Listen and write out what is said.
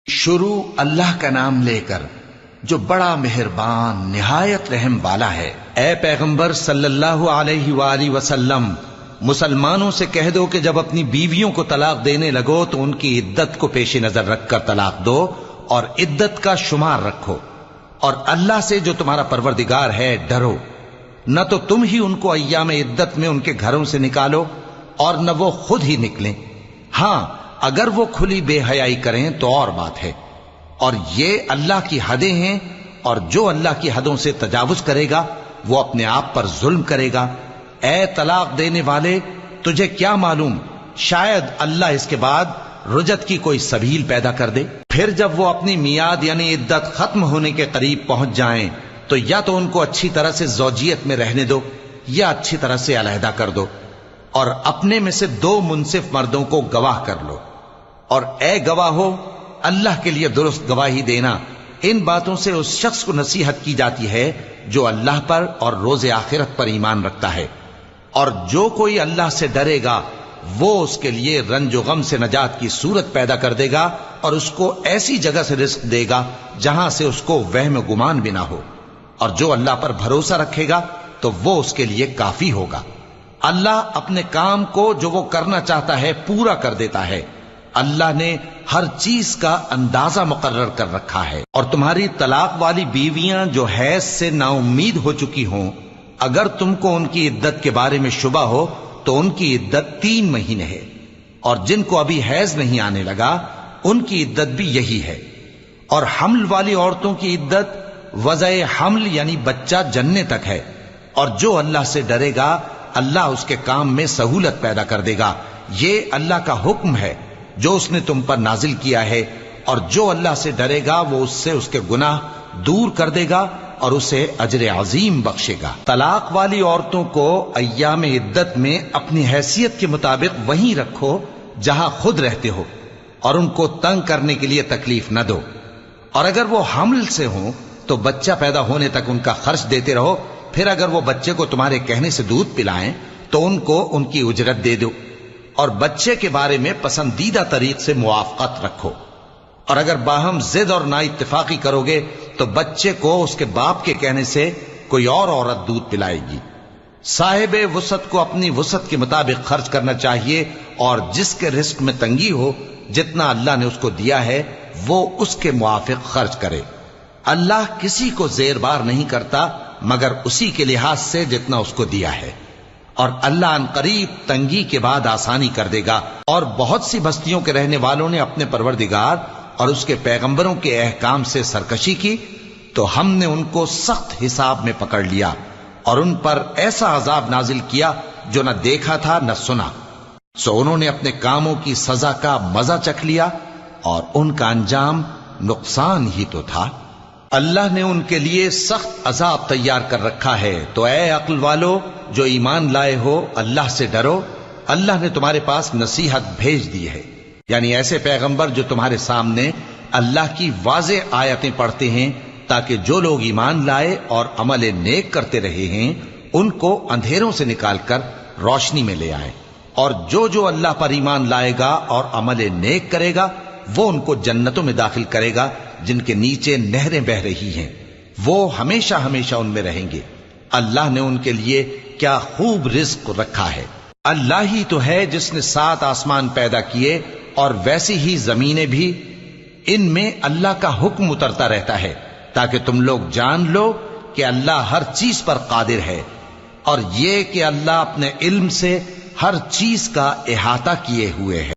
شروع اللہ کا نام لے کر جو بڑا مہربان نہایت رحم والا ہے۔ اے پیغمبر صلی اللہ علیہ وآلہ وسلم، مسلمانوں سے کہہ دو کہ جب اپنی بیویوں کو طلاق دینے لگو تو ان کی عدت کو پیش نظر رکھ کر طلاق دو اور عدت کا شمار رکھو، اور اللہ سے جو تمہارا پروردگار ہے ڈرو۔ نہ تو تم ہی ان کو ایام عدت میں ان کے گھروں سے نکالو اور نہ وہ خود ہی نکلیں، ہاں اگر وہ کھلی بے حیائی کریں تو اور بات ہے، اور یہ اللہ کی حدیں ہیں، اور جو اللہ کی حدوں سے تجاوز کرے گا وہ اپنے آپ پر ظلم کرے گا۔ اے طلاق دینے والے، تجھے کیا معلوم شاید اللہ اس کے بعد رجعت کی کوئی سبیل پیدا کر دے۔ پھر جب وہ اپنی میعاد یعنی عدت ختم ہونے کے قریب پہنچ جائیں تو یا تو ان کو اچھی طرح سے زوجیت میں رہنے دو یا اچھی طرح سے علیحدہ کر دو، اور اپنے میں سے 2 منصف مردوں کو گواہ کر لو، اور اے گواہو اللہ کے لیے درست گواہی دینا۔ ان باتوں سے اس شخص کو نصیحت کی جاتی ہے جو اللہ پر اور روز آخرت پر ایمان رکھتا ہے، اور جو کوئی اللہ سے ڈرے گا وہ اس کے لیے رنج و غم سے نجات کی صورت پیدا کر دے گا، اور اس کو ایسی جگہ سے رزق دے گا جہاں سے اس کو وہم و گمان بھی نہ ہو، اور جو اللہ پر بھروسہ رکھے گا تو وہ اس کے لیے کافی ہوگا۔ اللہ اپنے کام کو جو وہ کرنا چاہتا ہے پورا کر دیتا ہے۔ اللہ نے ہر چیز کا اندازہ مقرر کر رکھا ہے۔ اور تمہاری طلاق والی بیویاں جو حیض سے نا امید ہو چکی ہوں، اگر تم کو ان کی عدت کے بارے میں شبہ ہو تو ان کی عدت 3 مہینے ہے، اور جن کو ابھی حیض نہیں آنے لگا ان کی عدت بھی یہی ہے۔ اور حمل والی عورتوں کی عدت وضع حمل یعنی بچہ جننے تک ہے، اور جو اللہ سے ڈرے گا اللہ اس کے کام میں سہولت پیدا کر دے گا۔ یہ اللہ کا حکم ہے جو اس نے تم پر نازل کیا ہے، اور جو اللہ سے ڈرے گا وہ اس سے اس کے گناہ دور کر دے گا اور اسے اجر عظیم بخشے گا۔ طلاق والی عورتوں کو ایام عدت میں اپنی حیثیت کے مطابق وہیں رکھو جہاں خود رہتے ہو، اور ان کو تنگ کرنے کے لیے تکلیف نہ دو، اور اگر وہ حمل سے ہوں تو بچہ پیدا ہونے تک ان کا خرچ دیتے رہو، پھر اگر وہ بچے کو تمہارے کہنے سے دودھ پلائیں تو ان کو ان کی اجرت دے دو، اور بچے کے بارے میں پسندیدہ طریق سے موافقت رکھو۔ اور اگر باہم ضد اور نا اتفاقی کرو گے تو بچے کو اس کے باپ کے کہنے سے کوئی اور عورت دودھ پلائے گی۔ صاحب وسعت کو اپنی وسعت کے مطابق خرچ کرنا چاہیے، اور جس کے رزق میں تنگی ہو جتنا اللہ نے اس کو دیا ہے وہ اس کے موافق خرچ کرے۔ اللہ کسی کو زیر بار نہیں کرتا مگر اسی کے لحاظ سے جتنا اس کو دیا ہے، اور اللہ ان قریب تنگی کے بعد آسانی کر دے گا۔ اور بہت سی بستیوں کے رہنے والوں نے اپنے پروردگار اور اس کے پیغمبروں کے احکام سے سرکشی کی تو ہم نے ان کو سخت حساب میں پکڑ لیا، اور ان پر ایسا عذاب نازل کیا جو نہ دیکھا تھا نہ سنا، سو انہوں نے اپنے کاموں کی سزا کا مزہ چکھ لیا، اور ان کا انجام نقصان ہی تو تھا۔ اللہ نے ان کے لیے سخت عذاب تیار کر رکھا ہے، تو اے عقل والو جو ایمان لائے ہو اللہ سے ڈرو۔ اللہ نے تمہارے پاس نصیحت بھیج دی ہے، یعنی ایسے پیغمبر جو تمہارے سامنے اللہ کی واضح آیتیں پڑھتے ہیں تاکہ جو لوگ ایمان لائے اور عمل نیک کرتے رہے ہیں ان کو اندھیروں سے نکال کر روشنی میں لے آئیں، اور جو اللہ پر ایمان لائے گا اور عمل نیک کرے گا وہ ان کو جنتوں میں داخل کرے گا جن کے نیچے نہریں بہ رہی ہیں، وہ ہمیشہ ہمیشہ ان میں رہیں گے۔ اللہ نے ان کے لیے کیا خوب رزق رکھا ہے۔ اللہ ہی تو ہے جس نے 7 آسمان پیدا کیے اور ویسی ہی زمینیں بھی، ان میں اللہ کا حکم اترتا رہتا ہے تاکہ تم لوگ جان لو کہ اللہ ہر چیز پر قادر ہے، اور یہ کہ اللہ اپنے علم سے ہر چیز کا احاطہ کیے ہوئے ہے۔